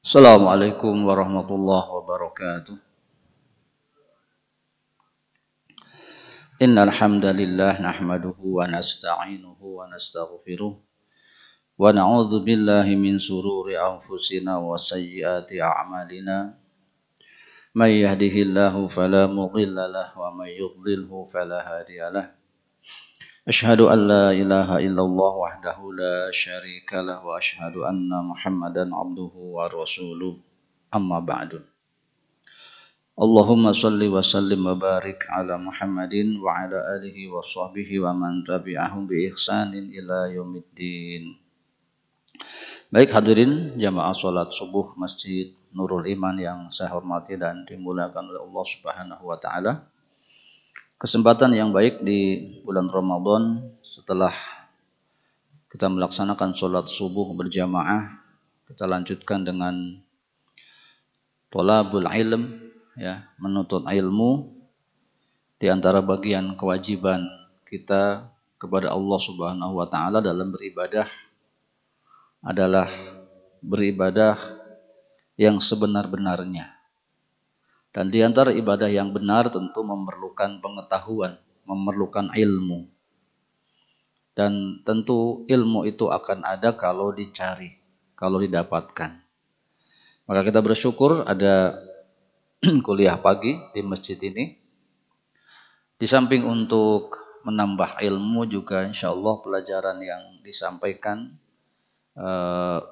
Assalamualaikum warahmatullahi wabarakatuh. Innal hamdalillah nahmaduhu wa nasta'inuhu wa nastaghfiruh wa na'udzu billahi min sururi anfusina wa sayyiati a'malina. May yahdihillahu fala mudilla lahu wa may yudlilhu fala hadiyalah. Asyhadu an la ilaha illallah wahdahu la syarika lahu wa asyhadu anna Muhammadan abduhu wa rasuluh. Amma ba'du. Allahumma salli wa sallim wa barik ala Muhammadin wa ala alihi wa sahbihi wa man tabi'ahum bi ihsanin ila yaumiddin. Baik hadirin jamaah salat subuh Masjid Nurul Iman yang saya hormati dan dimuliakan oleh Allah Subhanahu wa taala. Kesempatan yang baik di bulan Ramadan setelah kita melaksanakan salat subuh berjamaah, kita lanjutkan dengan thalabul ilm, ya, menuntut ilmu. Di antara bagian kewajiban kita kepada Allah Subhanahu wa taala dalam beribadah adalah beribadah yang sebenar-benarnya. Dan di antara ibadah yang benar tentu memerlukan pengetahuan, memerlukan ilmu. Dan tentu ilmu itu akan ada kalau dicari, kalau didapatkan. Maka kita bersyukur ada kuliah pagi di masjid ini. Di samping untuk menambah ilmu juga insya Allah pelajaran yang disampaikan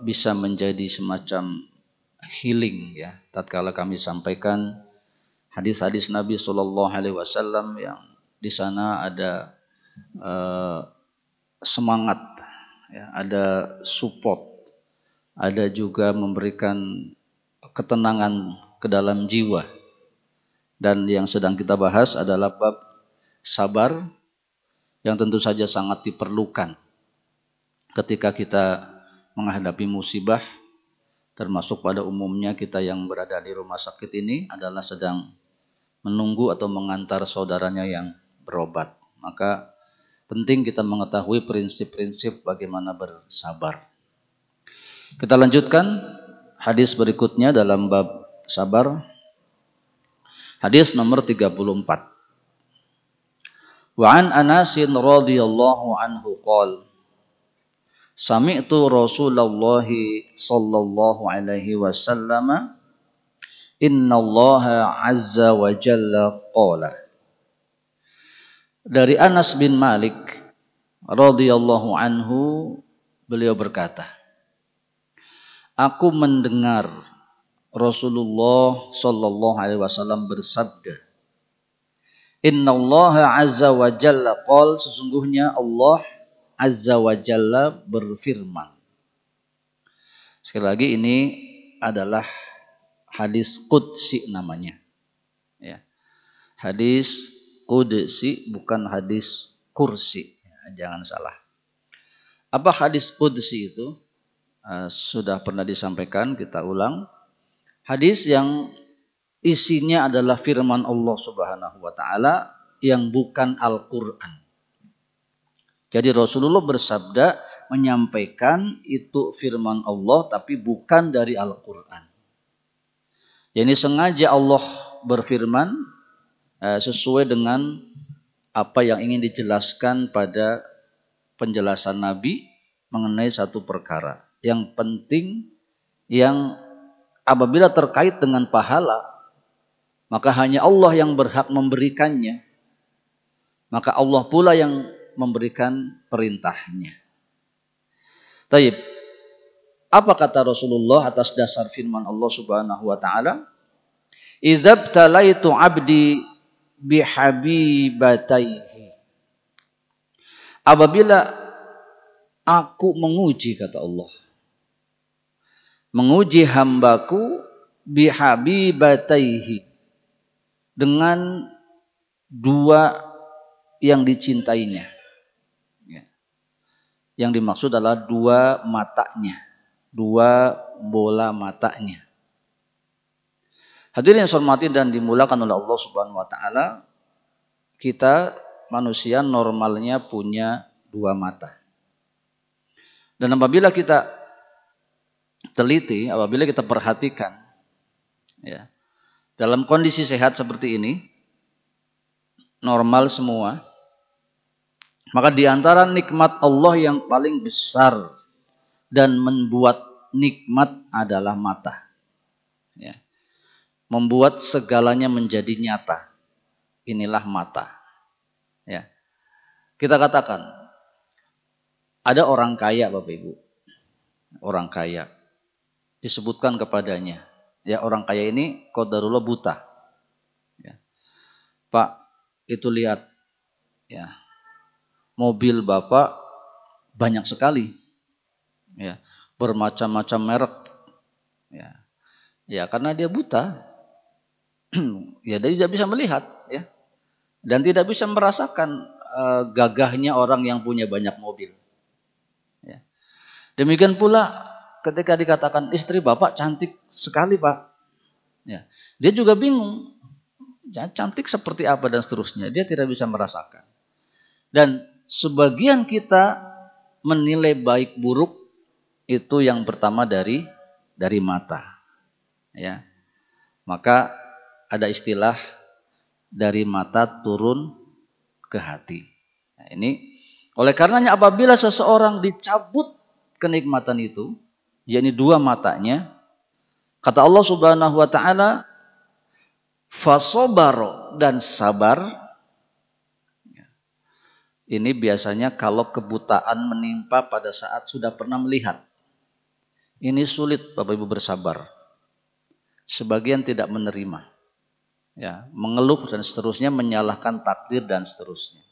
bisa menjadi semacam healing, ya. Tatkala kami sampaikan hadis-hadis Nabi Shallallahu Alaihi Wasallam yang di sana ada semangat, ya, ada support, ada juga memberikan ketenangan ke dalam jiwa. Dan yang sedang kita bahas adalah bab sabar yang tentu saja sangat diperlukan ketika kita menghadapi musibah, termasuk pada umumnya kita yang berada di rumah sakit ini adalah sedang menunggu atau mengantar saudaranya yang berobat. Maka penting kita mengetahui prinsip-prinsip bagaimana bersabar. Kita lanjutkan hadis berikutnya dalam bab sabar. Hadis nomor 34. Wa an Anas radhiyallahu anhu qala sami'tu Rasulullah sallallahu alaihi wasallam innallaha azza wa jalla qala. Dari Anas bin Malik radhiyallahu anhu, beliau berkata, aku mendengar Rasulullah sallallahu alaihi wasallam bersabda, innallaha azza wa jalla qala, sesungguhnya Allah azza wa jalla berfirman. Sekali lagi, ini adalah hadis qudsi namanya, ya. Hadis qudsi, bukan hadis kursi, ya, jangan salah. Apa hadis qudsi itu? Sudah pernah disampaikan, kita ulang. Hadis yang isinya adalah firman Allah Subhanahu wa taala yang bukan Al-Qur'an. Jadi Rasulullah bersabda menyampaikan itu firman Allah tapi bukan dari Al-Qur'an. Jadi sengaja Allah berfirman sesuai dengan apa yang ingin dijelaskan pada penjelasan Nabi mengenai satu perkara yang penting, yang apabila terkait dengan pahala, maka hanya Allah yang berhak memberikannya. Maka Allah pula yang memberikan perintahnya. Taib. Apa kata Rasulullah atas dasar firman Allah Subhanahu wa taala? Idzabtalaitu 'abdi bihabibataihi. Apabila aku menguji, kata Allah, menguji hambaku bihabibataihi, dengan dua yang dicintainya. Ya. Yang dimaksud adalah dua matanya, dua bola matanya. Hadirin yang saya hormati dan dimulakan oleh Allah Subhanahu wa taala, kita manusia normalnya punya dua mata. Dan apabila kita teliti, apabila kita perhatikan, ya, dalam kondisi sehat seperti ini, normal semua, maka di antara nikmat Allah yang paling besar dan membuat nikmat adalah mata. Ya. Membuat segalanya menjadi nyata. Inilah mata. Ya. Kita katakan, ada orang kaya Bapak Ibu. Orang kaya. Disebutkan kepadanya. Ya, orang kaya ini qadarullah buta. Ya. Pak, itu lihat. Ya. Mobil Bapak banyak sekali. Ya. Bermacam-macam merek. Ya. Ya, karena dia buta. Ya, dia tidak bisa melihat. Ya. Dan tidak bisa merasakan gagahnya orang yang punya banyak mobil. Ya. Demikian pula ketika dikatakan istri Bapak cantik sekali Pak. Ya. Dia juga bingung. Cantik seperti apa dan seterusnya. Dia tidak bisa merasakan. Dan sebagian kita menilai baik buruk itu yang pertama dari mata. Ya. Maka ada istilah dari mata turun ke hati. Nah, ini oleh karenanya apabila seseorang dicabut kenikmatan itu, yakni dua matanya, kata Allah Subhanahu wa taala, fasobaro, dan sabar. Ini biasanya kalau kebutaan menimpa pada saat sudah pernah melihat. Ini sulit Bapak Ibu bersabar. Sebagian tidak menerima. Ya, mengeluh dan seterusnya, menyalahkan takdir dan seterusnya.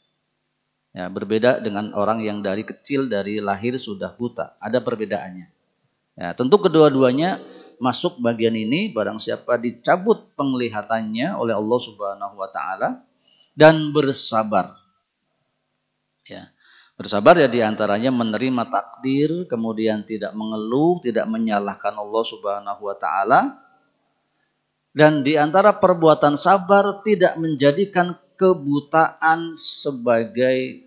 Ya, berbeda dengan orang yang dari kecil, dari lahir sudah buta. Ada perbedaannya. Ya, tentu kedua-duanya masuk bagian ini, barang siapa dicabut penglihatannya oleh Allah Subhanahu wa taala dan bersabar. Ya. Bersabar ya diantaranya menerima takdir, kemudian tidak mengeluh, tidak menyalahkan Allah Subhanahu wa taala. Dan di antara perbuatan sabar tidak menjadikan kebutaan sebagai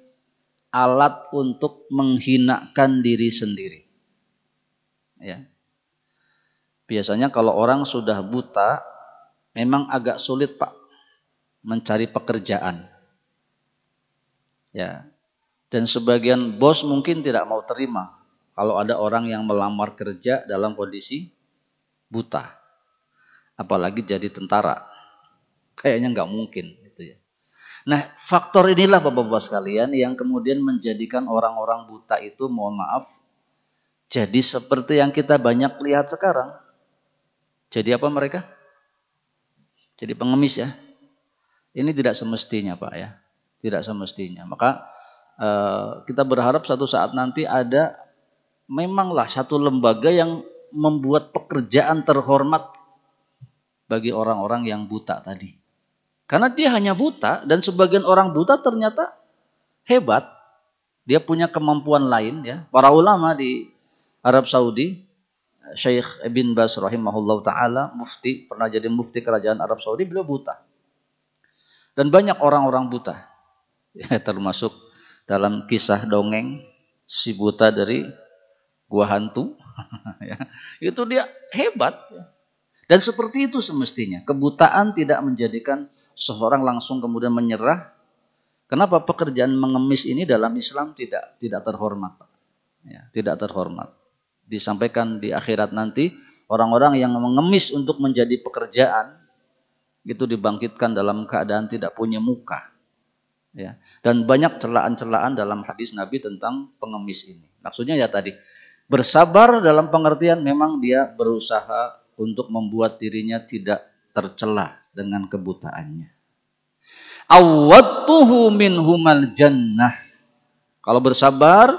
alat untuk menghinakan diri sendiri. Ya. Biasanya kalau orang sudah buta, memang agak sulit Pak mencari pekerjaan. Ya. Dan sebagian bos mungkin tidak mau terima kalau ada orang yang melamar kerja dalam kondisi buta. Apalagi jadi tentara. Kayaknya nggak mungkin gitu ya. Nah, faktor inilah Bapak-bapak sekalian yang kemudian menjadikan orang-orang buta itu, mohon maaf, jadi seperti yang kita banyak lihat sekarang. Jadi apa mereka? Jadi pengemis ya. Ini tidak semestinya Pak ya. Tidak semestinya. Maka kita berharap suatu saat nanti ada memanglah satu lembaga yang membuat pekerjaan terhormat bagi orang-orang yang buta tadi. Karena dia hanya buta dan sebagian orang buta ternyata hebat. Dia punya kemampuan lain ya. Para ulama di Arab Saudi, Syekh Ibn Baz rahimahullah ta'ala, mufti, pernah jadi mufti kerajaan Arab Saudi, beliau buta. Dan banyak orang-orang buta. Ya, termasuk dalam kisah dongeng si buta dari gua hantu. Ya, itu dia hebat. Dan seperti itu semestinya. Kebutaan tidak menjadikan seorang langsung kemudian menyerah. Kenapa pekerjaan mengemis ini dalam Islam tidak terhormat? Ya, tidak terhormat. Disampaikan di akhirat nanti orang-orang yang mengemis untuk menjadi pekerjaan itu dibangkitkan dalam keadaan tidak punya muka. Ya. Dan banyak celaan-celaan dalam hadis Nabi tentang pengemis ini. Maksudnya ya tadi, bersabar dalam pengertian memang dia berusaha untuk membuat dirinya tidak tercela dengan kebutaannya. Awwatuhu minhumal jannah. Kalau bersabar,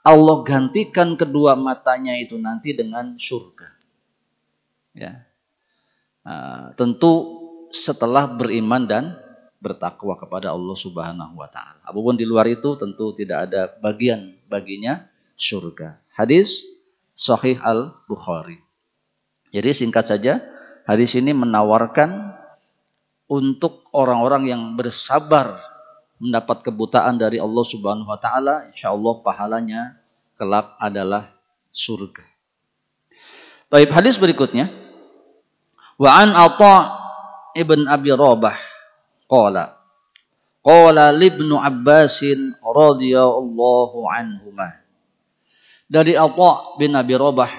Allah gantikan kedua matanya itu nanti dengan surga. Ya. Tentu setelah beriman dan bertakwa kepada Allah Subhanahu wa taala. Apapun di luar itu tentu tidak ada bagian baginya surga. Hadis Sahih Al-Bukhari. Jadi singkat saja, hadis ini menawarkan untuk orang-orang yang bersabar mendapat kebutaan dari Allah Subhanahu wa taala, insyaallah pahalanya kelak adalah surga. Baik, hadis berikutnya. Wa an Atha ibn Abi Rabah qala qala libnu Abbasin radhiyallahu anhuma. Dari Atha bin Abi Rabah,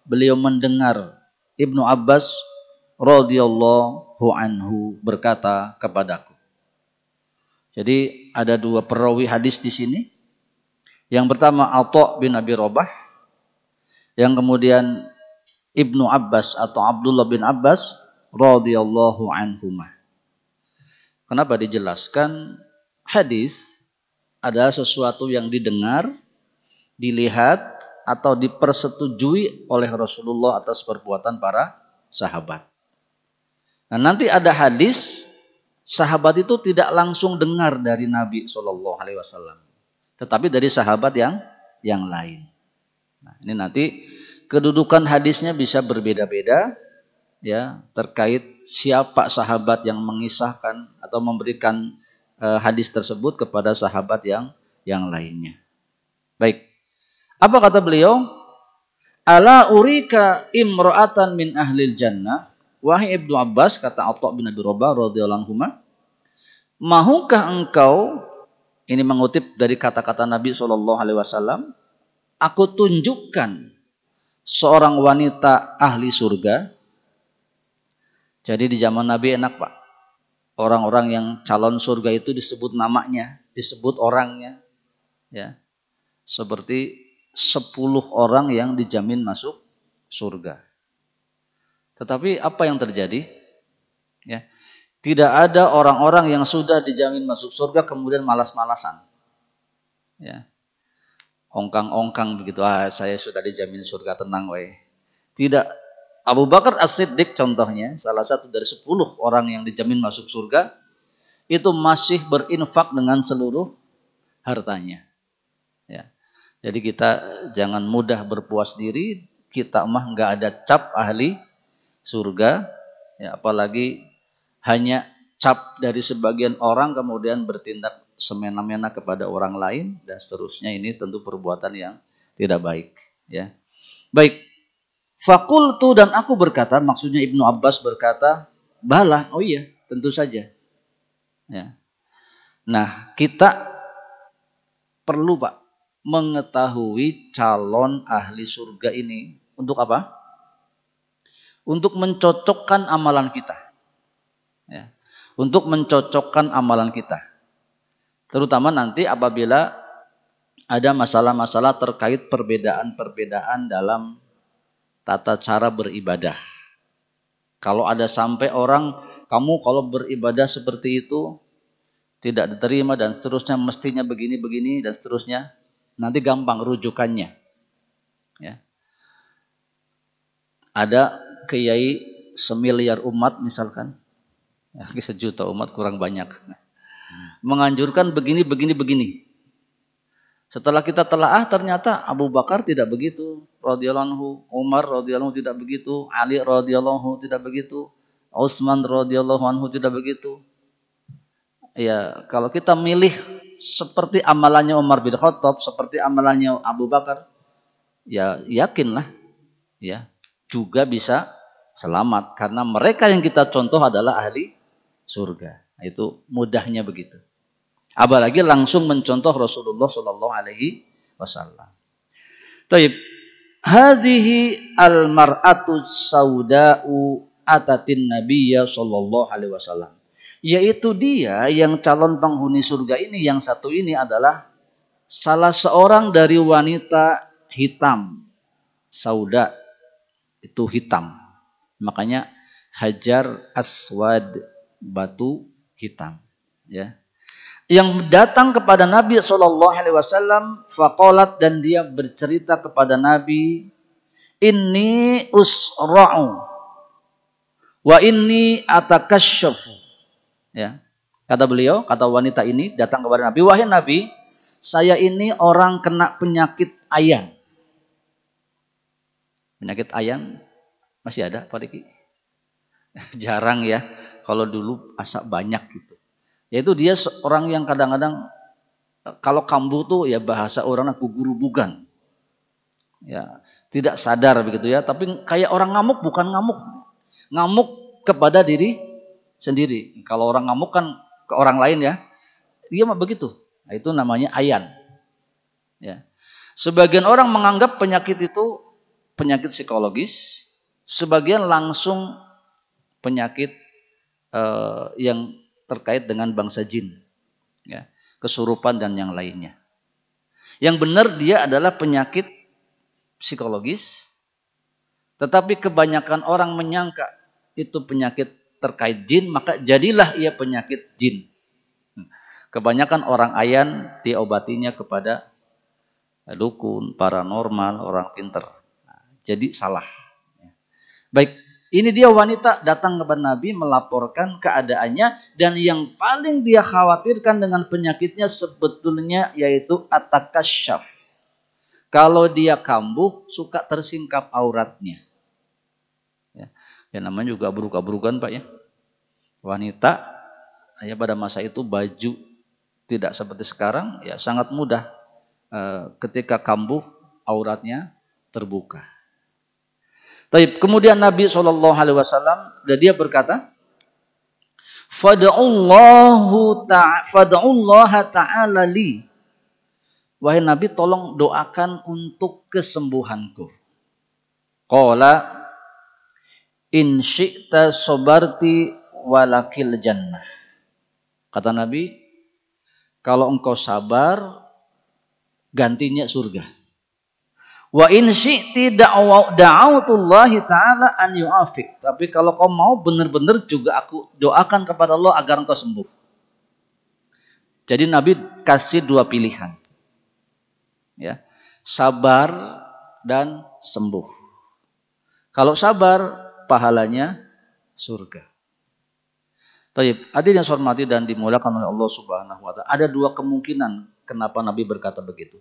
beliau mendengar Ibnu Abbas radhiyallahu anhu berkata kepadaku. Jadi ada dua perawi hadis di sini. Yang pertama Atha bin Abi Rabah, yang kemudian Ibnu Abbas atau Abdullah bin Abbas radhiyallahu anhuma. Kenapa dijelaskan hadis adalah sesuatu yang didengar, dilihat atau dipersetujui oleh Rasulullah atas perbuatan para sahabat. Nah, nanti ada hadis sahabat itu tidak langsung dengar dari Nabi Shallallahu Alaihi Wasallam, tetapi dari sahabat yang lain. Nah, ini nanti kedudukan hadisnya bisa berbeda-beda, ya, terkait siapa sahabat yang mengisahkan atau memberikan hadis tersebut kepada sahabat yang lainnya. Baik, apa kata beliau? Ala urika imra'atan min ahlil jannah. Wahai Ibnu Abbas, kata Atha bin Abi Rabah radhiyallahu anhu, mahukah engkau, ini mengutip dari kata-kata Nabi SAW, aku tunjukkan seorang wanita ahli surga. Jadi di zaman Nabi enak, Pak. Orang-orang yang calon surga itu disebut namanya, disebut orangnya. Ya. Seperti 10 orang yang dijamin masuk surga. Tetapi apa yang terjadi? Ya. Tidak ada orang-orang yang sudah dijamin masuk surga kemudian malas-malasan. Ya. Ongkang-ongkang begitu, saya sudah dijamin surga, tenang weh. Tidak. Abu Bakar As-Siddiq contohnya, salah satu dari 10 orang yang dijamin masuk surga, itu masih berinfak dengan seluruh hartanya. Ya. Jadi kita jangan mudah berpuas diri, kita mah nggak ada cap ahli surga, ya, apalagi hanya cap dari sebagian orang kemudian bertindak semena-mena kepada orang lain dan seterusnya. Ini tentu perbuatan yang tidak baik. Ya. Baik. Fakultu, dan aku berkata, maksudnya Ibnu Abbas berkata, bala, oh iya, tentu saja. Ya. Nah, kita perlu, Pak, mengetahui calon ahli surga ini untuk apa? Untuk mencocokkan amalan kita. Ya. Untuk mencocokkan amalan kita. Terutama nanti apabila ada masalah-masalah terkait perbedaan-perbedaan dalam tata cara beribadah. Kalau ada sampai orang, kamu kalau beribadah seperti itu tidak diterima dan seterusnya, mestinya begini-begini dan seterusnya, nanti gampang rujukannya. Ya. Ada kiai 1 miliar umat misalkan, ya, 1 juta umat kurang banyak, menganjurkan begini. Setelah kita telaah ternyata Abu Bakar tidak begitu, radhiyallahu anhu, Umar radhiyallahu anhu tidak begitu, Ali radhiyallahu anhu tidak begitu, Utsman radhiyallahu anhu tidak begitu. Ya, kalau kita milih seperti amalannya Umar bin Khattab, seperti amalannya Abu Bakar, ya yakinlah, ya, juga bisa selamat karena mereka yang kita contoh adalah ahli surga. Itu mudahnya begitu. Apalagi langsung mencontoh Rasulullah Shallallahu Alaihi Wasallam. Taib, hadhihi al-mar'atu sauda'u atatin Nabiyya Shallallahu Alaihi Wasallam. Yaitu dia yang calon penghuni surga ini, yang satu ini adalah salah seorang dari wanita hitam. Sauda itu hitam. Makanya Hajar Aswad, batu hitam. Ya. Yang datang kepada Nabi SAW, faqalat, dan dia bercerita kepada Nabi, inni usra'u wa inni atakasyafu. Ya. Kata beliau, kata wanita ini datang kepada Nabi, wahai Nabi, saya ini orang kena penyakit ayan. Penyakit ayan masih ada, Pak Riki? Jarang ya, kalau dulu asa banyak gitu. Yaitu dia seorang yang kadang-kadang kalau kambuh tuh ya bahasa orangnya gugurubugan. Ya, tidak sadar begitu ya, tapi kayak orang ngamuk, bukan ngamuk. Ngamuk kepada diri sendiri. Kalau orang ngamuk kan ke orang lain ya, dia mah begitu. Nah, itu namanya ayan. Ya. Sebagian orang menganggap penyakit itu penyakit psikologis, sebagian langsung penyakit yang terkait dengan bangsa jin, ya, kesurupan dan yang lainnya. Yang benar dia adalah penyakit psikologis, tetapi kebanyakan orang menyangka itu penyakit terkait jin, maka jadilah ia penyakit jin. Kebanyakan orang ayan diobatinya kepada dukun, paranormal, orang pinter. Jadi salah. Baik, ini dia wanita datang kepada Nabi melaporkan keadaannya, dan yang paling dia khawatirkan dengan penyakitnya sebetulnya yaitu atakasyaf. Kalau dia kambuh suka tersingkap auratnya. Ya namanya juga abruk-abrukan Pak ya. Wanita ya pada masa itu baju tidak seperti sekarang, ya sangat mudah ketika kambuh auratnya terbuka. Kemudian Nabi SAW dia berkata, Fad'ullaha ta'ala li. Wahai Nabi, tolong doakan untuk kesembuhanku. Qala in syi'ta sabarti walakil jannah. Kata Nabi, kalau engkau sabar, gantinya surga. Wa in syi'ti da'autullahi ta'ala an yu'afik. Tapi kalau kau mau benar-benar juga aku doakan kepada Allah agar engkau sembuh. Jadi Nabi kasih dua pilihan. Ya. Sabar dan sembuh. Kalau sabar, pahalanya surga. Taib, hadirin yang saya hormati dan dimuliakan oleh Allah Subhanahu wa taala. Ada dua kemungkinan kenapa Nabi berkata begitu.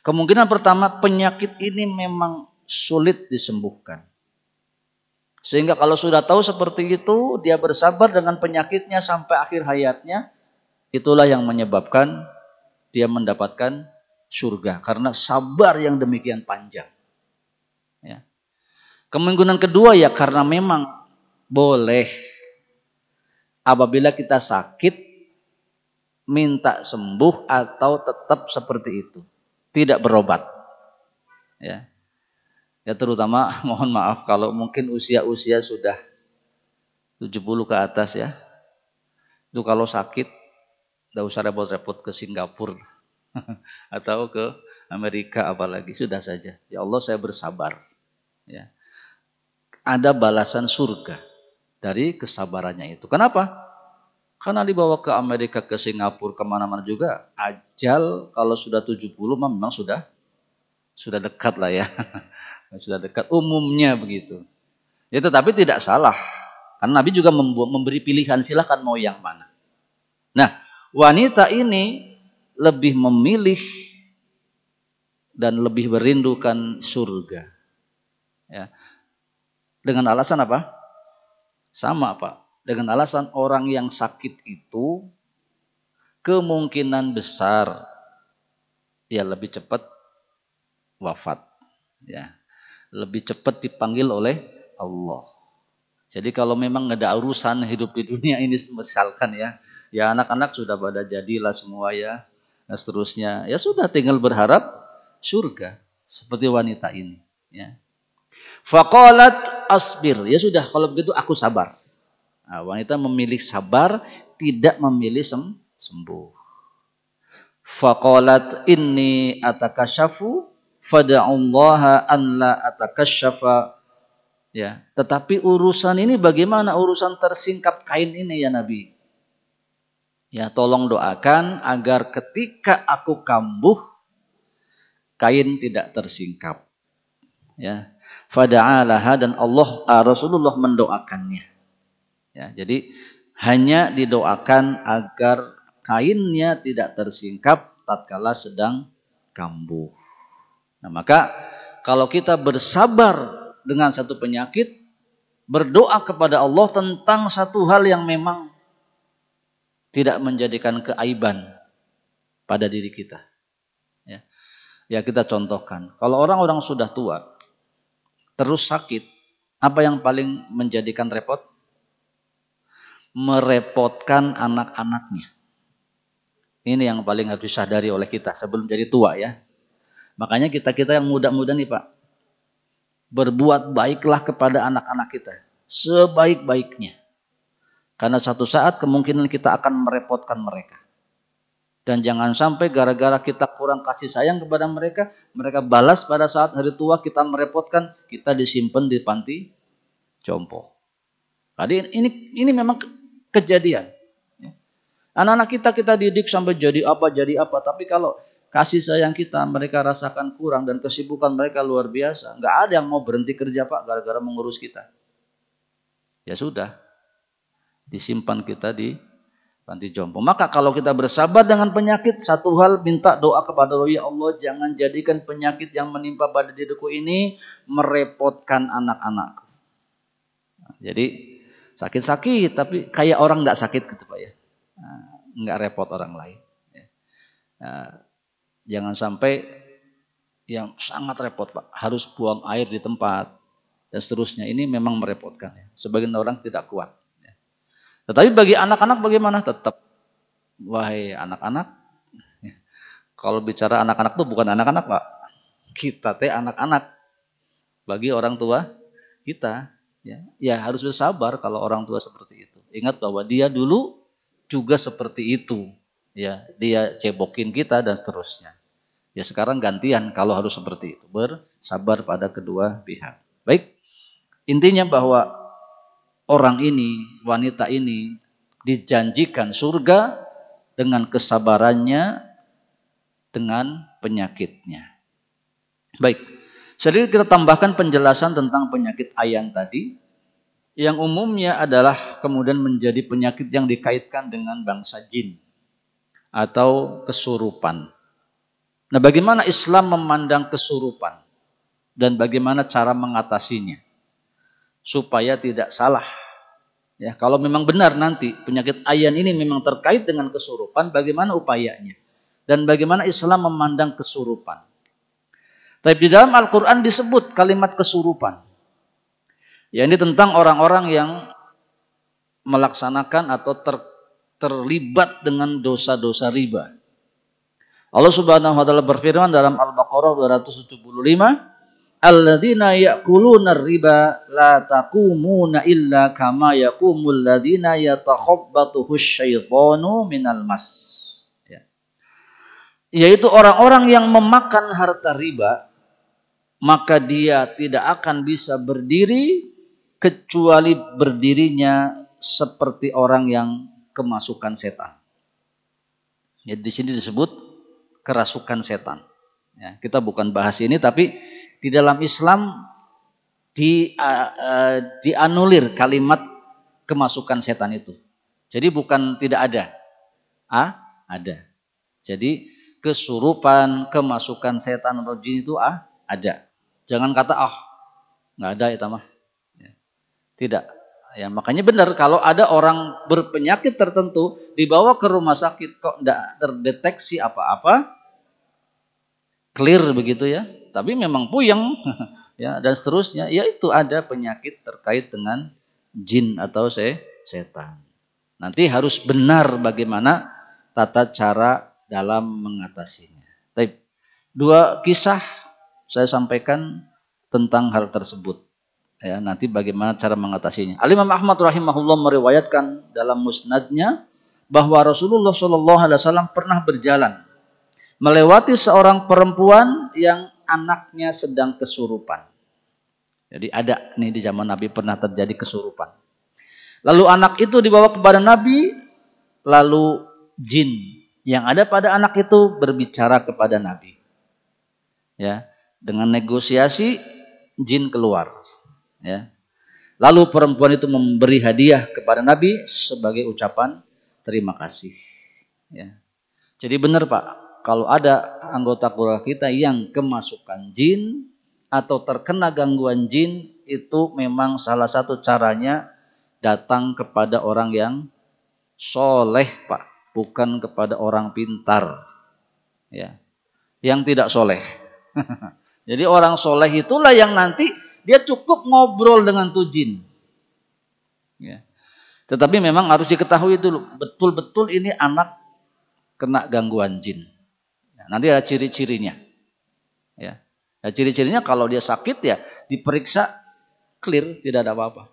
Kemungkinan pertama, penyakit ini memang sulit disembuhkan. Sehingga kalau sudah tahu seperti itu, dia bersabar dengan penyakitnya sampai akhir hayatnya. Itulah yang menyebabkan dia mendapatkan surga. Karena sabar yang demikian panjang. Ya. Kemungkinan kedua ya karena memang boleh apabila kita sakit minta sembuh atau tetap seperti itu. Tidak berobat. Ya. Ya terutama mohon maaf kalau mungkin usia-usia sudah 70 ke atas ya. Itu kalau sakit enggak usah repot-repot ke Singapura atau ke Amerika apalagi, sudah saja. Ya Allah saya bersabar. Ya. Ada balasan surga dari kesabarannya itu. Kenapa? Karena dibawa ke Amerika, ke Singapura, kemana-mana juga, ajal kalau sudah 70 memang sudah dekat lah ya. Sudah dekat umumnya begitu. Ya tetapi tidak salah. Karena Nabi juga memberi pilihan, silahkan mau yang mana. Nah, wanita ini lebih memilih dan lebih merindukan surga. Ya. Dengan alasan apa? Sama Pak. Dengan alasan orang yang sakit itu kemungkinan besar ya lebih cepat wafat. Ya. Lebih cepat dipanggil oleh Allah. Jadi kalau memang nggak ada urusan hidup di dunia ini misalkan ya anak-anak sudah pada jadilah semua ya, dan seterusnya. Ya sudah tinggal berharap surga seperti wanita ini. Ya. Faqalat asbir. Ya sudah kalau begitu aku sabar. Nah, wanita memilih sabar, tidak memilih sembuh. Faqalat inni atakasyafu fada'ullaha an la atakasyafa. Ya, tetapi urusan ini bagaimana urusan tersingkap kain ini ya Nabi? Ya, tolong doakan agar ketika aku kambuh kain tidak tersingkap. Ya. Fada'alaha dan Rasulullah mendoakannya. Ya, jadi hanya didoakan agar kainnya tidak tersingkap tatkala sedang kambuh. Nah, maka kalau kita bersabar dengan satu penyakit, berdoa kepada Allah tentang satu hal yang memang tidak menjadikan keaiban pada diri kita. Ya, kita contohkan. Kalau orang-orang sudah tua, terus sakit, apa yang paling menjadikan repot? Merepotkan anak-anaknya. Ini yang paling harus disadari oleh kita sebelum jadi tua ya. Makanya kita-kita yang muda-muda nih Pak, berbuat baiklah kepada anak-anak kita sebaik-baiknya. Karena satu saat kemungkinan kita akan merepotkan mereka. Dan jangan sampai gara-gara kita kurang kasih sayang kepada mereka, mereka balas pada saat hari tua kita merepotkan, kita disimpan di panti jompo. Jadi ini memang kejadian. Anak-anak kita didik sampai jadi apa. Tapi kalau kasih sayang kita mereka rasakan kurang dan kesibukan mereka luar biasa. Nggak ada yang mau berhenti kerja Pak gara-gara mengurus kita. Ya sudah, disimpan kita di panti jompo. Maka kalau kita bersabar dengan penyakit, satu hal minta doa kepada Allah, ya Allah jangan jadikan penyakit yang menimpa pada diriku ini merepotkan anak-anakku. Jadi sakit-sakit tapi kayak orang nggak sakit gitu Pak ya. Nggak repot orang lain. Jangan sampai yang sangat repot Pak, harus buang air di tempat dan seterusnya. Ini memang merepotkan ya. Sebagian orang tidak kuat. Tetapi bagi anak-anak bagaimana? Tetap, wahai anak-anak, kalau bicara anak-anak itu bukan anak-anak Pak. Kita teh anak-anak bagi orang tua kita. Ya harus bersabar kalau orang tua seperti itu. Ingat bahwa dia dulu juga seperti itu. Ya, dia cebokin kita dan seterusnya. Ya sekarang gantian kalau harus seperti itu. Bersabar pada kedua pihak. Baik, intinya bahwa orang ini, wanita ini dijanjikan surga dengan kesabarannya, dengan penyakitnya. Baik, sedikit kita tambahkan penjelasan tentang penyakit ayan tadi. Yang umumnya adalah kemudian menjadi penyakit yang dikaitkan dengan bangsa jin atau kesurupan. Nah, bagaimana Islam memandang kesurupan dan bagaimana cara mengatasinya supaya tidak salah? Ya, kalau memang benar nanti penyakit ayan ini memang terkait dengan kesurupan, bagaimana upayanya? Dan bagaimana Islam memandang kesurupan? Tapi di dalam Al-Quran disebut kalimat kesurupan. Ya, ini tentang orang-orang yang melaksanakan atau terlibat dengan dosa-dosa riba. Allah Subhanahu wa taala berfirman dalam Al-Baqarah 275, "Alladzina ya'kuluna riba la taqumuna illa kama yaqumul ladzina yatakhabbathu syaitanu minal mas." Ya. Yaitu orang-orang yang memakan harta riba, maka dia tidak akan bisa berdiri kecuali berdirinya seperti orang yang kemasukan setan. Jadi di sini disebut kerasukan setan. Ya, kita bukan bahas ini, tapi di dalam Islam dianulir kalimat kemasukan setan itu. Jadi bukan tidak ada, ada. Jadi kesurupan, kemasukan setan atau jin itu ada. Jangan kata nggak ada itu mah. Tidak. Ya, makanya benar kalau ada orang berpenyakit tertentu dibawa ke rumah sakit kok tidak terdeteksi apa-apa, clear begitu ya. Tapi memang puyeng ya dan seterusnya. Ya itu ada penyakit terkait dengan jin atau setan. Nanti harus benar bagaimana tata cara dalam mengatasinya. Tapi 2 kisah saya sampaikan tentang hal tersebut. Ya, nanti bagaimana cara mengatasinya. Al-Imam Ahmad rahimahullah meriwayatkan dalam musnadnya bahwa Rasulullah SAW pernah berjalan melewati seorang perempuan yang anaknya sedang kesurupan. Jadi ada nih di zaman Nabi pernah terjadi kesurupan. Lalu anak itu dibawa kepada Nabi, lalu jin yang ada pada anak itu berbicara kepada Nabi. Ya, dengan negosiasi jin keluar. Ya. Lalu perempuan itu memberi hadiah kepada Nabi sebagai ucapan terima kasih. Ya. Jadi benar Pak, kalau ada anggota keluarga kita yang kemasukan jin atau terkena gangguan jin, itu memang salah satu caranya datang kepada orang yang soleh Pak, bukan kepada orang pintar. Ya. Yang tidak soleh. Jadi orang soleh itulah yang nanti dia cukup ngobrol dengan tuh jin. Ya. Tetapi memang harus diketahui dulu, betul-betul ini anak kena gangguan jin. Nanti ada ciri-cirinya. Ya. Nah, ciri-cirinya kalau dia sakit ya diperiksa clear, tidak ada apa-apa.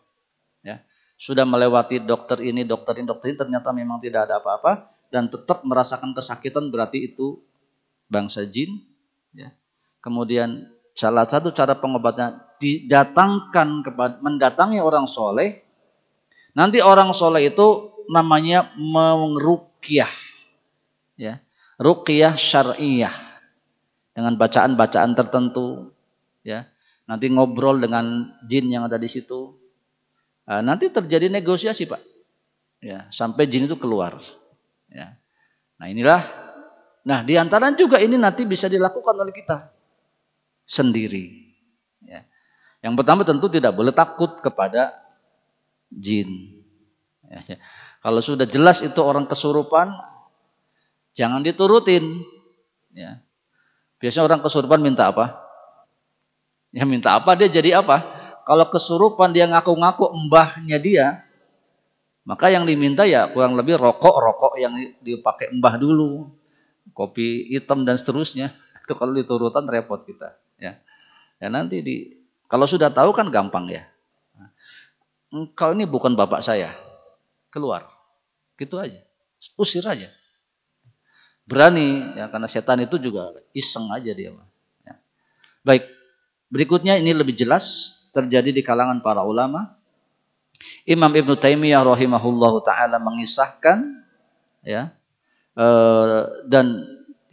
Ya. Sudah melewati dokter ini ternyata memang tidak ada apa-apa dan tetap merasakan kesakitan, berarti itu bangsa jin. Ya. Kemudian salah satu cara pengobatannya mendatangi orang soleh. Nanti orang soleh itu namanya meruqyah, ya, ruqyah syar'iyah dengan bacaan-bacaan tertentu, ya. Nanti ngobrol dengan jin yang ada di situ. Nanti terjadi negosiasi, Pak, ya, sampai jin itu keluar. Ya. Nah inilah, nah diantara juga ini nanti bisa dilakukan oleh kita sendiri. Ya. Yang pertama tentu tidak boleh takut kepada jin. Ya. Kalau sudah jelas itu orang kesurupan, jangan diturutin. Ya. Biasanya orang kesurupan minta apa? Ya minta apa dia jadi apa? Kalau kesurupan dia ngaku-ngaku mbahnya dia, maka yang diminta ya kurang lebih rokok yang dipakai mbah dulu, kopi hitam dan seterusnya. Itu kalau diturutan repot kita. Ya, ya nanti kalau sudah tahu kan gampang ya. Engkau ini bukan bapak saya, keluar, gitu aja, usir aja. Berani ya, karena setan itu juga iseng aja dia. Ya. Baik, berikutnya ini lebih jelas terjadi di kalangan para ulama. Imam Ibnu Taimiyah rahimahullahu taala mengisahkan, ya, dan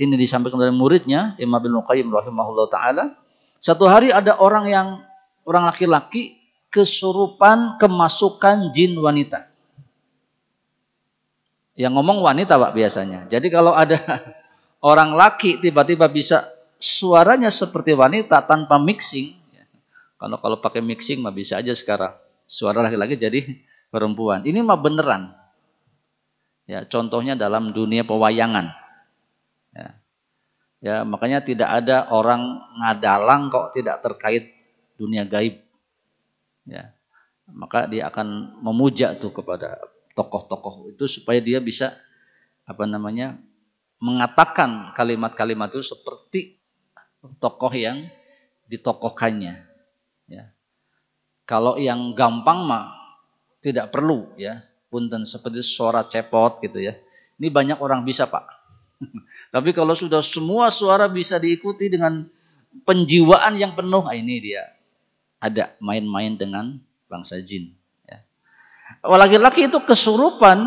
ini disampaikan oleh muridnya Imam Ibnu Qayyim rahimahullahu taala. Satu hari ada orang laki-laki kesurupan kemasukan jin wanita. Yang ngomong wanita, Pak, biasanya. Jadi kalau ada orang laki tiba-tiba bisa suaranya seperti wanita tanpa mixing. Kalau pakai mixing mah bisa aja sekarang. Suara laki-laki jadi perempuan. Ini mah beneran. Ya, contohnya dalam dunia pewayangan. Ya. Ya, makanya tidak ada orang ngadalang kok tidak terkait dunia gaib. Ya. Maka dia akan memuja tuh kepada tokoh-tokoh itu supaya dia bisa mengatakan kalimat-kalimat itu seperti tokoh yang ditokohkannya. Ya. Kalau yang gampang mah tidak perlu ya, punten seperti suara cepot gitu ya. Ini banyak orang bisa, Pak. Tapi kalau sudah semua suara bisa diikuti dengan penjiwaan yang penuh, ini dia ada main-main dengan bangsa jin. Ya. Laki-laki itu kesurupan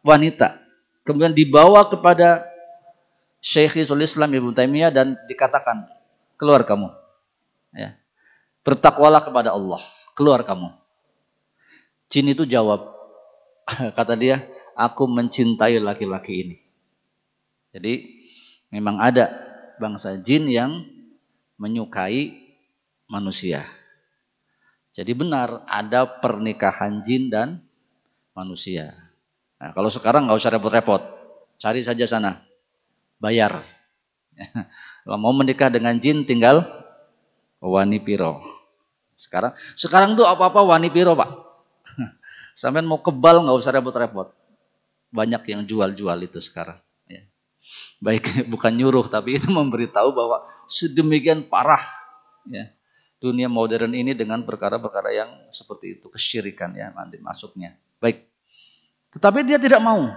wanita, kemudian dibawa kepada Syekhul Islam Ibnu Taimiyah dan dikatakan, keluar kamu. Ya. Bertakwalah kepada Allah, keluar kamu. Jin itu jawab, kata dia, aku mencintai laki-laki ini. Jadi memang ada bangsa jin yang menyukai manusia. Jadi benar ada pernikahan jin dan manusia. Nah, kalau sekarang nggak usah repot-repot, cari saja sana, bayar. Kalau mau menikah dengan jin tinggal wani piro. Sekarang tuh apa-apa wani piro, Pak. Sampai mau kebal nggak usah repot-repot. Banyak yang jual-jual itu sekarang. Ya. Baik, bukan nyuruh, tapi itu memberitahu bahwa sedemikian parah ya, dunia modern ini dengan perkara-perkara yang seperti itu, kesyirikan ya nanti masuknya. Baik, tetapi dia tidak mau.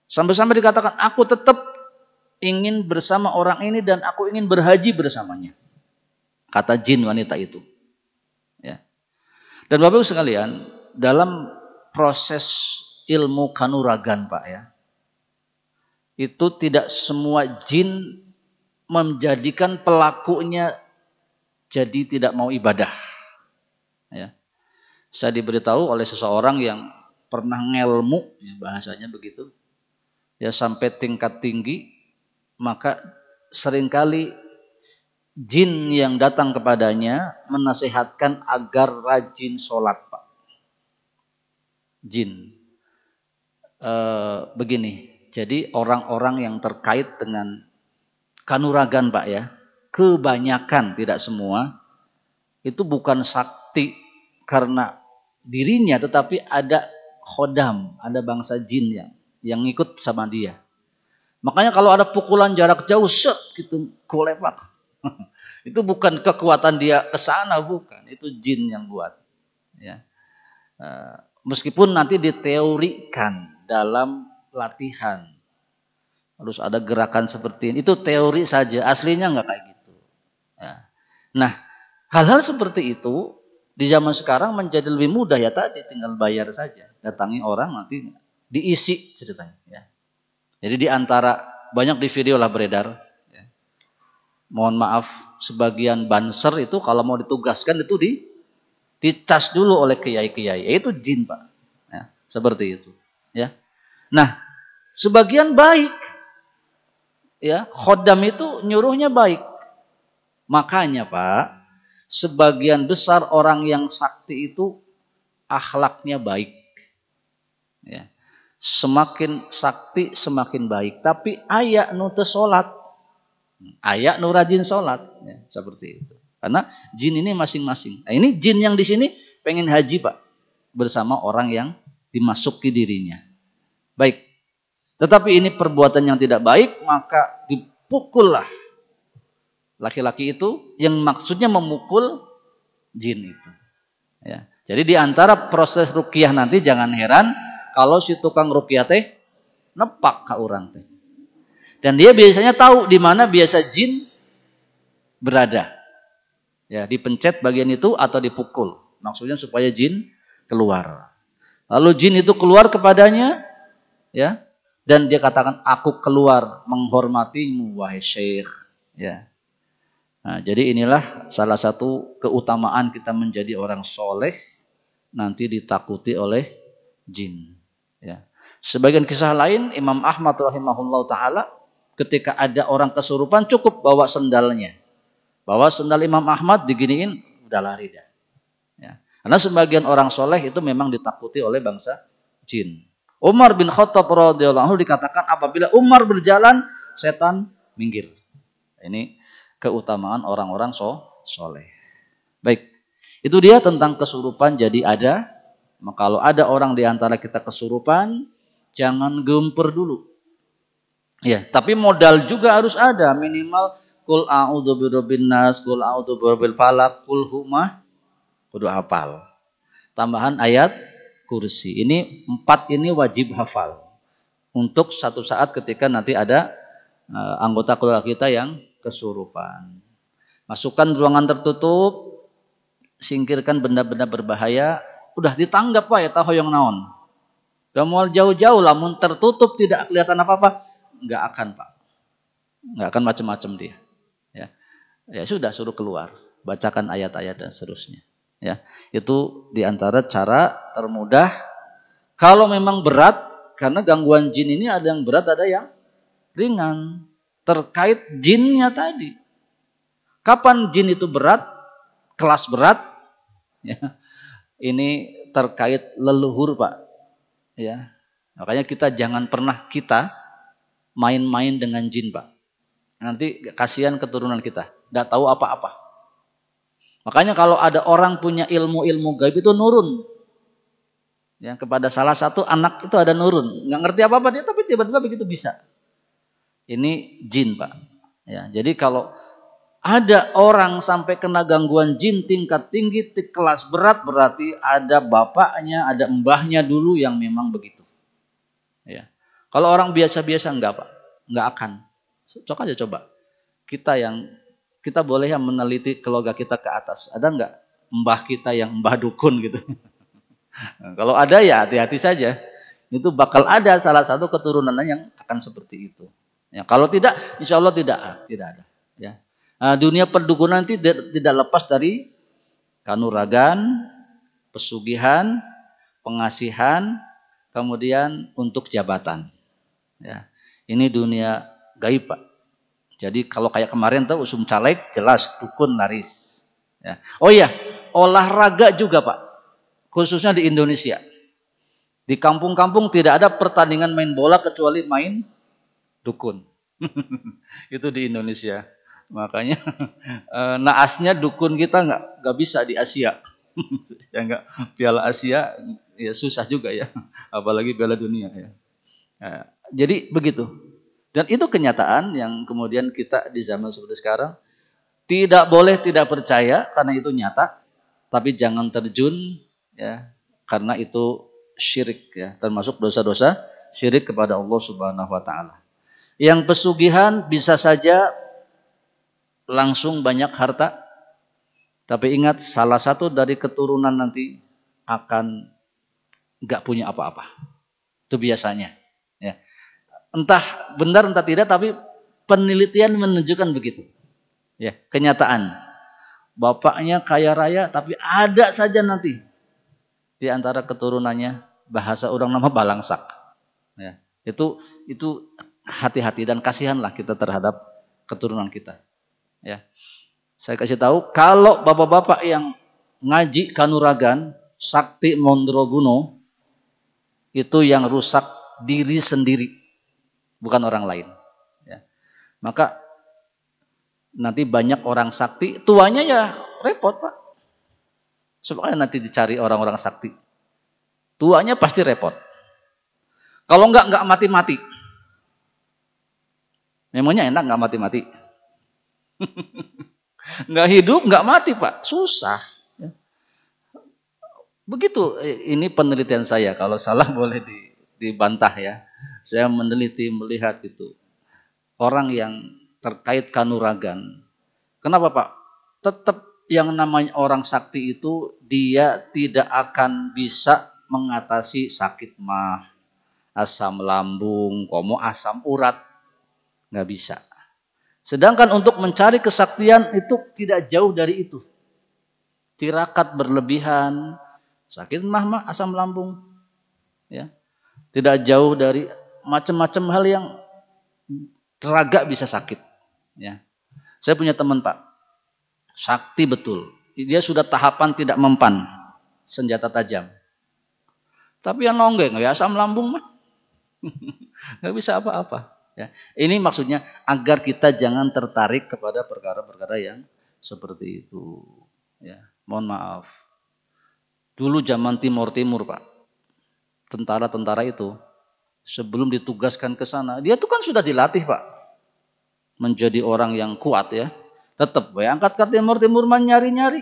Sampai-sampai dikatakan, aku tetap ingin bersama orang ini dan aku ingin berhaji bersamanya. Kata jin wanita itu. Ya. Dan Bapak Ibu sekalian, dalam proses ilmu kanuragan, Pak ya, itu tidak semua jin menjadikan pelakunya jadi tidak mau ibadah. Ya. Saya diberitahu oleh seseorang yang pernah ngelmu, ya bahasanya begitu, ya sampai tingkat tinggi, maka seringkali jin yang datang kepadanya menasihatkan agar rajin sholat, Pak. Jin. Begini, jadi orang-orang yang terkait dengan kanuragan, Pak ya, kebanyakan, tidak semua, itu bukan sakti karena dirinya, tetapi ada khodam, ada bangsa jin yang ikut sama dia. Makanya kalau ada pukulan jarak jauh, set gitu, kolepak. Itu bukan kekuatan dia ke sana, bukan. Itu jin yang buat. Ya. Meskipun nanti diteorikan dalam latihan. Harus ada gerakan seperti ini. Itu teori saja, aslinya nggak kayak gitu. Ya. Nah, hal-hal seperti itu di zaman sekarang menjadi lebih mudah ya tadi, tinggal bayar saja. Datangi orang nanti diisi ceritanya. Ya. Jadi di antara banyak di video lah beredar. Ya. Mohon maaf, sebagian banser itu kalau mau ditugaskan itu dicas dulu oleh kiai-kiai. Itu jin, Pak. Ya, seperti itu. Ya. Nah, sebagian baik. Ya, khodam itu nyuruhnya baik. Makanya, Pak, sebagian besar orang yang sakti itu akhlaknya baik. Ya. Semakin sakti semakin baik. Tapi ayak nu teu salat, ayak nu rajin salat, ya, seperti itu. Karena jin ini masing-masing. Nah, ini jin yang di sini pengen haji, Pak, bersama orang yang dimasuki dirinya. Baik. Tetapi ini perbuatan yang tidak baik, maka dipukullah laki-laki itu yang maksudnya memukul jin itu. Ya. Jadi di antara proses ruqyah nanti jangan heran kalau si tukang ruqyah teh nepak ka urang teh. Dan dia biasanya tahu di mana biasa jin berada. Ya, dipencet bagian itu atau dipukul. Maksudnya supaya jin keluar. Lalu jin itu keluar kepadanya, ya. Dan dia katakan, aku keluar menghormatimu wahai syekh. Ya. Nah, jadi inilah salah satu keutamaan kita menjadi orang soleh, nanti ditakuti oleh jin. Ya. Sebagian kisah lain, Imam Ahmad rahimahullah ta'ala, ketika ada orang kesurupan cukup bawa sendalnya. Bawa sendal Imam Ahmad diginiin, udah lari dah. Ya. Karena sebagian orang soleh itu memang ditakuti oleh bangsa jin. Umar bin Khattab radhiyallahu anhu dikatakan apabila Umar berjalan, setan minggir. Ini keutamaan orang-orang soleh. Baik, itu dia tentang kesurupan. Jadi ada, kalau ada orang di antara kita kesurupan, jangan gemper dulu. Ya, tapi modal juga harus ada, minimal qul a'udzu birabbin nas, qul a'udzu birabbil falaq, qul humah, kudu hafal. Tambahan ayat kursi. Ini 4 ini wajib hafal. Untuk satu saat ketika nanti ada anggota keluarga kita yang kesurupan. Masukkan ruangan tertutup, singkirkan benda-benda berbahaya, udah ditanggap Pak ya tahu yang naon. Udah mau jauh-jauh lamun tertutup tidak kelihatan apa-apa, enggak akan Pak. Enggak akan macam-macam dia. Ya. Ya sudah suruh keluar, bacakan ayat-ayat dan seterusnya. Ya, itu diantara cara termudah. Kalau memang berat, karena gangguan jin ini ada yang berat, ada yang ringan. Terkait jinnya tadi. Kapan jin itu berat? Kelas berat? Ya, ini terkait leluhur Pak. Ya, makanya kita jangan pernah kita main-main dengan jin Pak. Nanti kasihan keturunan kita, tidak tahu apa-apa. Makanya kalau ada orang punya ilmu-ilmu gaib itu nurun. Ya, kepada salah satu anak itu ada nurun. Nggak ngerti apa-apa dia, tapi tiba-tiba begitu bisa. Ini jin Pak. Ya, jadi kalau ada orang sampai kena gangguan jin tingkat tinggi, kelas berat, berarti ada bapaknya, ada mbahnya dulu yang memang begitu. Ya. Kalau orang biasa-biasa enggak Pak. Enggak akan. Coba aja coba. Kita boleh yang meneliti keluarga kita ke atas. Ada enggak mbah kita yang mbah dukun gitu? Nah, kalau ada ya hati-hati saja. Itu bakal ada salah satu keturunannya yang akan seperti itu. Ya, kalau tidak, insya Allah tidak ada. Ya. Nah, dunia perdukunan tidak lepas dari kanuragan, pesugihan, pengasihan, kemudian untuk jabatan. Ya. Ini dunia gaib Pak. Jadi kalau kayak kemarin tuh usum caleg jelas dukun laris. Ya. Oh iya, olahraga juga Pak. Khususnya di Indonesia. Di kampung-kampung tidak ada pertandingan main bola kecuali main dukun. Itu di Indonesia. Makanya naasnya dukun kita nggak bisa di Asia. Ya nggak, Piala Asia ya susah juga ya, apalagi Piala Dunia ya. Nah, jadi begitu. Dan itu kenyataan yang kemudian kita di zaman seperti sekarang tidak boleh tidak percaya karena itu nyata, tapi jangan terjun ya karena itu syirik ya, termasuk dosa-dosa syirik kepada Allah Subhanahu wa taala. Yang pesugihan bisa saja langsung banyak harta, tapi ingat salah satu dari keturunan nanti akan nggak punya apa-apa. Itu biasanya. Ya. Entah benar entah tidak, tapi penelitian menunjukkan begitu. Ya, kenyataan. Bapaknya kaya raya, tapi ada saja nanti di antara keturunannya bahasa orang nama balangsak. Ya, itu hati-hati dan kasihanlah kita terhadap keturunan kita. Ya, saya kasih tahu kalau bapak-bapak yang ngaji kanuragan, sakti mondroguno itu yang rusak diri sendiri, bukan orang lain. Ya. Maka nanti banyak orang sakti, tuanya ya repot Pak. Supaya nanti dicari orang-orang sakti, tuanya pasti repot. Kalau enggak mati-mati. Memangnya enak enggak mati-mati? Enggak hidup, enggak mati Pak, susah. Begitu, ini penelitian saya. Kalau salah boleh dibantah ya. Saya meneliti, melihat gitu. Orang yang terkait kanuragan. Kenapa Pak? Tetap yang namanya orang sakti itu dia tidak akan bisa mengatasi sakit mah, asam lambung, asam urat. Nggak bisa. Sedangkan untuk mencari kesaktian itu tidak jauh dari itu. Tirakat berlebihan, sakit mah, asam lambung. Ya. Tidak jauh dari macam-macam hal yang raga bisa sakit. Ya. Saya punya teman Pak, sakti betul. Dia sudah tahapan tidak mempan, senjata tajam. Tapi yang nonggeng, ya asam lambung mah. Nggak bisa apa-apa. Ya. Ini maksudnya agar kita jangan tertarik kepada perkara-perkara yang seperti itu. Ya. Mohon maaf. Dulu zaman Timur Pak, tentara-tentara itu sebelum ditugaskan ke sana, dia tuh kan sudah dilatih Pak, menjadi orang yang kuat ya. Tetap angkat ke Timur mah nyari-nyari.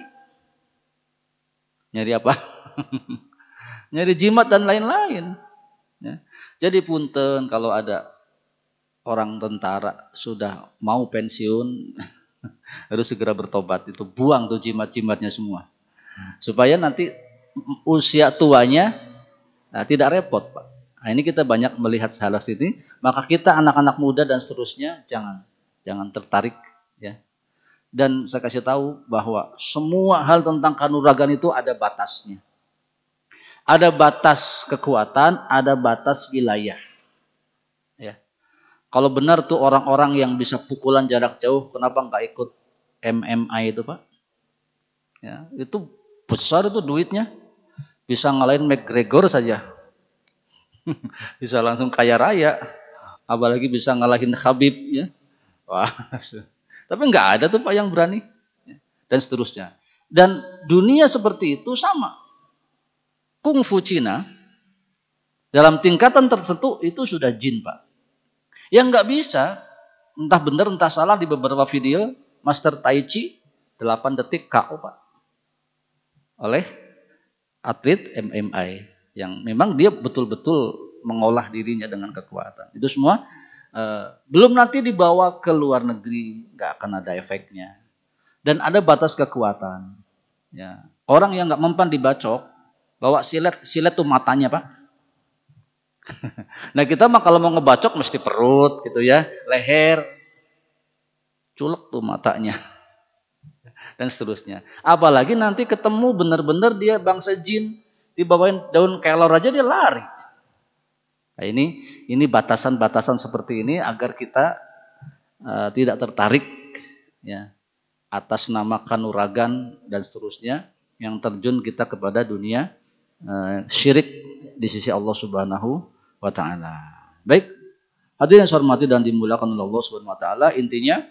Nyari apa? Nyari jimat dan lain-lain. Ya. Jadi punten kalau ada orang tentara sudah mau pensiun harus segera bertobat, itu buang tuh jimat-jimatnya semua. Supaya nanti usia tuanya tidak repot Pak. Nah, ini kita banyak melihat hal ini, maka kita anak-anak muda dan seterusnya jangan tertarik ya. Dan saya kasih tahu bahwa semua hal tentang kanuragan itu ada batasnya. Ada batas kekuatan, ada batas wilayah. Ya. Kalau benar tuh orang-orang yang bisa pukulan jarak jauh, kenapa nggak ikut MMA itu Pak? Ya, itu besar itu duitnya. Bisa ngalahin McGregor saja. Bisa langsung kaya raya. Apalagi bisa ngalahin Khabib ya. Wah. Tapi nggak ada tuh Pak yang berani. Dan seterusnya. Dan dunia seperti itu sama. Kungfu Cina dalam tingkatan tertentu itu sudah jin Pak. Yang nggak bisa, entah benar entah salah, di beberapa video Master Tai Chi 8 detik KO Pak, oleh atlet MMA yang memang dia betul-betul mengolah dirinya dengan kekuatan. Itu semua belum nanti dibawa ke luar negeri, nggak akan ada efeknya. Dan ada batas kekuatan. Ya. Orang yang nggak mempan dibacok, bawa silet tuh matanya Pak. Nah kita mah kalau mau ngebacok mesti perut gitu ya, leher, culek tuh matanya, dan seterusnya. Apalagi nanti ketemu benar-benar dia bangsa jin, dibawain daun kelor aja dia lari. Nah, ini batasan-batasan seperti ini agar kita tidak tertarik ya atas nama kanuragan dan seterusnya yang terjun kita kepada dunia syirik di sisi Allah Subhanahu wa ta'ala. Baik, hadirin yang saya hormati dan dimuliakan oleh Allah Subhanahu wa ta'ala, intinya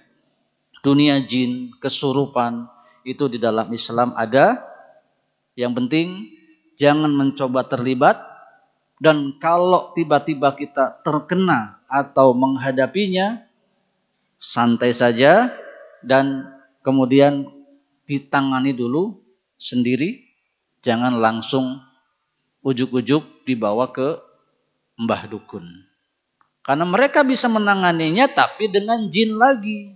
dunia jin, kesurupan, itu di dalam Islam ada. Yang penting jangan mencoba terlibat, dan kalau tiba-tiba kita terkena atau menghadapinya, santai saja dan kemudian ditangani dulu sendiri, jangan langsung ujuk-ujuk dibawa ke mbah dukun. Karena mereka bisa menanganinya tapi dengan jin lagi.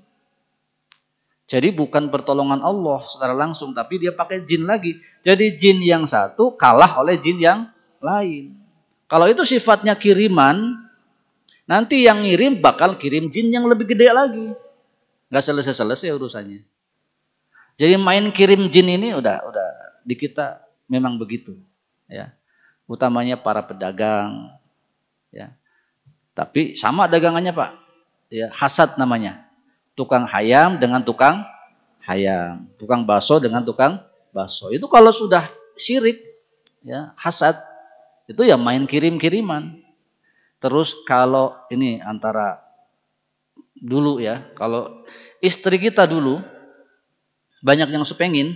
Jadi bukan pertolongan Allah secara langsung, tapi dia pakai jin lagi. Jadi jin yang satu kalah oleh jin yang lain. Kalau itu sifatnya kiriman, nanti yang ngirim bakal kirim jin yang lebih gede lagi. Nggak selesai-selesai urusannya. Jadi main kirim jin ini udah di kita memang begitu, ya. Utamanya para pedagang, ya. Tapi sama dagangannya, Pak. Ya, hasad namanya. Tukang hayam dengan tukang hayam, tukang bakso dengan tukang bakso. Itu kalau sudah syirik, ya, hasad, itu ya main kirim-kiriman. Terus kalau ini antara dulu ya, kalau istri kita dulu banyak yang sepengin,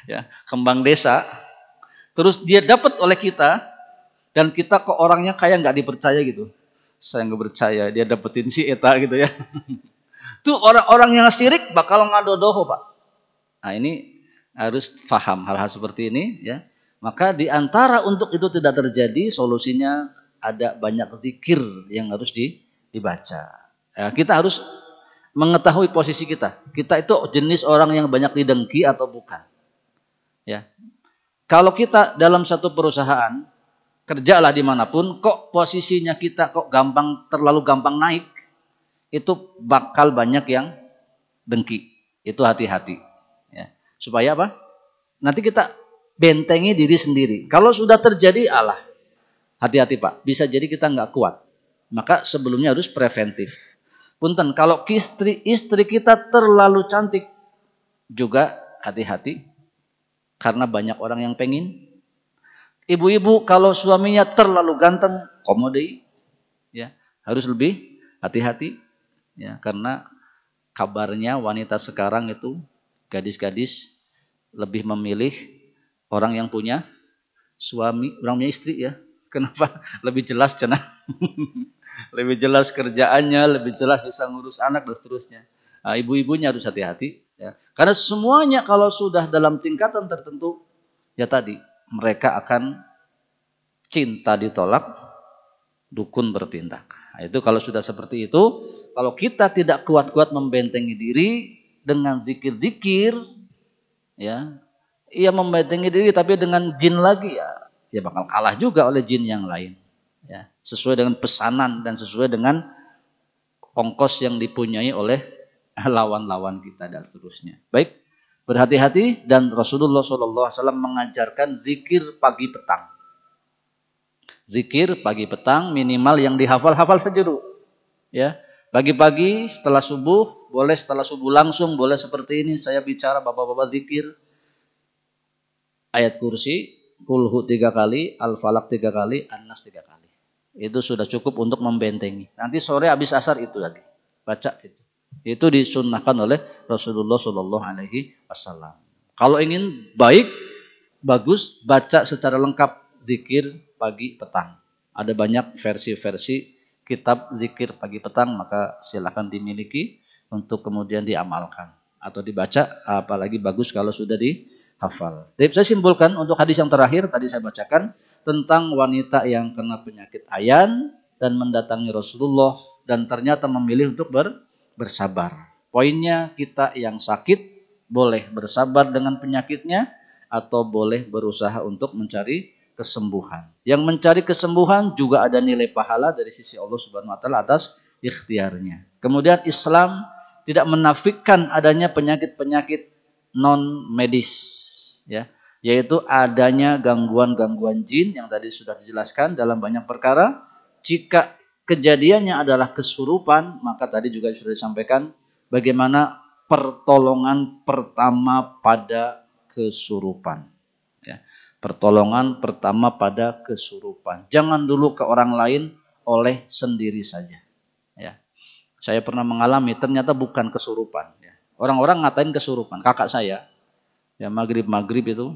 ya, kembang desa, terus dia dapat oleh kita, dan kita ke orangnya kayak nggak dipercaya gitu. Saya nggak percaya dia dapetin si eta gitu ya. Tuh orang-orang yang syirik bakal ngadodoho, Pak. Nah, ini harus paham hal-hal seperti ini, ya. Maka di antara untuk itu tidak terjadi, solusinya ada banyak zikir yang harus dibaca. Ya, kita harus mengetahui posisi kita. Kita itu jenis orang yang banyak didengki atau bukan. Ya. Kalau kita dalam satu perusahaan, kerjalah dimanapun, kok posisinya kita kok terlalu gampang naik, itu bakal banyak yang dengki. Itu hati-hati. Ya. Supaya apa? Nanti kita bentengi diri sendiri. Kalau sudah terjadi, alah, hati-hati Pak. Bisa jadi kita nggak kuat. Maka sebelumnya harus preventif. Punten, kalau istri kita terlalu cantik, juga hati-hati. Karena banyak orang yang pengen. Ibu-ibu kalau suaminya terlalu ganteng, komodi, ya, harus lebih hati-hati. Ya, karena kabarnya wanita sekarang itu gadis-gadis lebih memilih orang yang punya suami, orang punya istri ya. Kenapa? Lebih jelas cenah. Lebih jelas kerjaannya, lebih jelas bisa ngurus anak dan seterusnya. Nah, ibu-ibunya harus hati-hati ya. Karena semuanya kalau sudah dalam tingkatan tertentu, ya tadi mereka akan cinta ditolak, dukun bertindak. Nah, itu kalau sudah seperti itu, kalau kita tidak kuat-kuat membentengi diri dengan zikir-zikir, ya, ia membentengi diri tapi dengan jin lagi, ya bakal kalah juga oleh jin yang lain. Ya, sesuai dengan pesanan dan sesuai dengan ongkos yang dipunyai oleh lawan-lawan kita dan seterusnya. Baik, berhati-hati, dan Rasulullah SAW mengajarkan zikir pagi petang. Zikir pagi petang minimal yang dihafal-hafal saja dulu. Ya, pagi-pagi setelah subuh, boleh setelah subuh langsung, boleh seperti ini saya bicara bapak-bapak zikir. Ayat kursi, kulhu 3 kali, al-falak 3 kali, an-nas 3 kali. Itu sudah cukup untuk membentengi. Nanti sore habis asar itu lagi. Baca itu. Itu disunnahkan oleh Rasulullah SAW. Kalau ingin baik, bagus, baca secara lengkap zikir pagi petang. Ada banyak versi-versi kitab zikir pagi petang, maka silakan dimiliki untuk kemudian diamalkan atau dibaca, apalagi bagus kalau sudah dihafal. Jadi saya simpulkan untuk hadis yang terakhir tadi saya bacakan tentang wanita yang kena penyakit ayan dan mendatangi Rasulullah dan ternyata memilih untuk bersabar. Poinnya, kita yang sakit boleh bersabar dengan penyakitnya atau boleh berusaha untuk mencari kesembuhan. Yang mencari kesembuhan juga ada nilai pahala dari sisi Allah Subhanahu wa taala atas ikhtiarnya. Kemudian Islam tidak menafikan adanya penyakit-penyakit non medis, ya, yaitu adanya gangguan-gangguan jin yang tadi sudah dijelaskan dalam banyak perkara. Jika kejadiannya adalah kesurupan, maka tadi juga sudah disampaikan bagaimana pertolongan pertama pada kesurupan. Ya, pertolongan pertama pada kesurupan. Jangan dulu ke orang lain, oleh sendiri saja. Ya. Saya pernah mengalami, ternyata bukan kesurupan. Ya. Orang-orang ngatain kesurupan. Kakak saya, ya maghrib itu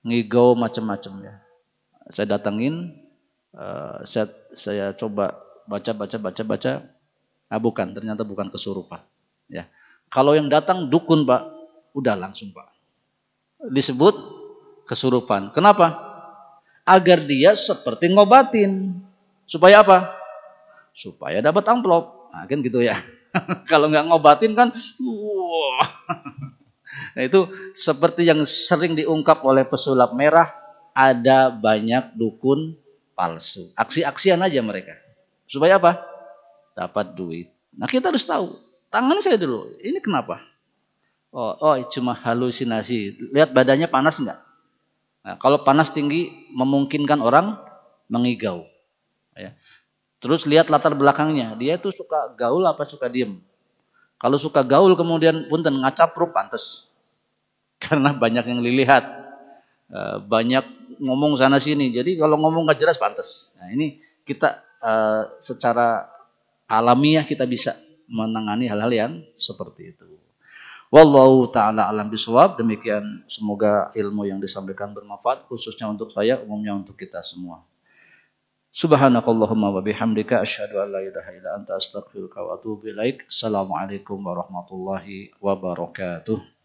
ngigau macam-macam ya. Saya datangin, saya coba baca. Bukan, ternyata bukan kesurupan. Ya. Kalau yang datang dukun Pak, udah langsung Pak. Disebut kesurupan. Kenapa? Agar dia seperti ngobatin. Supaya apa? Supaya dapat amplop. Nah, kan gitu ya. Kalau nggak ngobatin kan, wah. Nah, itu seperti yang sering diungkap oleh pesulap merah, ada banyak dukun palsu. Aksi-aksian aja mereka. Supaya apa? Dapat duit. Nah, kita harus tahu. Tangan saya dulu, ini kenapa? Oh, cuma halusinasi. Lihat badannya panas enggak? Nah, kalau panas tinggi memungkinkan orang mengigau. Ya. Terus lihat latar belakangnya. Dia itu suka gaul apa suka diem? Kalau suka gaul kemudian punten ngacapruk pantes. Karena banyak yang dilihat. Banyak ngomong sana sini. Jadi kalau ngomong gak jelas pantes. Nah, ini kita secara alamiah kita bisa menangani hal-hal yang seperti itu. Wallahu ta'ala alam bisawab. Demikian semoga ilmu yang disampaikan bermanfaat khususnya untuk saya, umumnya untuk kita semua. Subhanakallahumma wa bihamdika asyhadu an la ilaha illa anta astaghfiruka wa atubu ilaik. Assalamualaikum warahmatullahi wabarakatuh.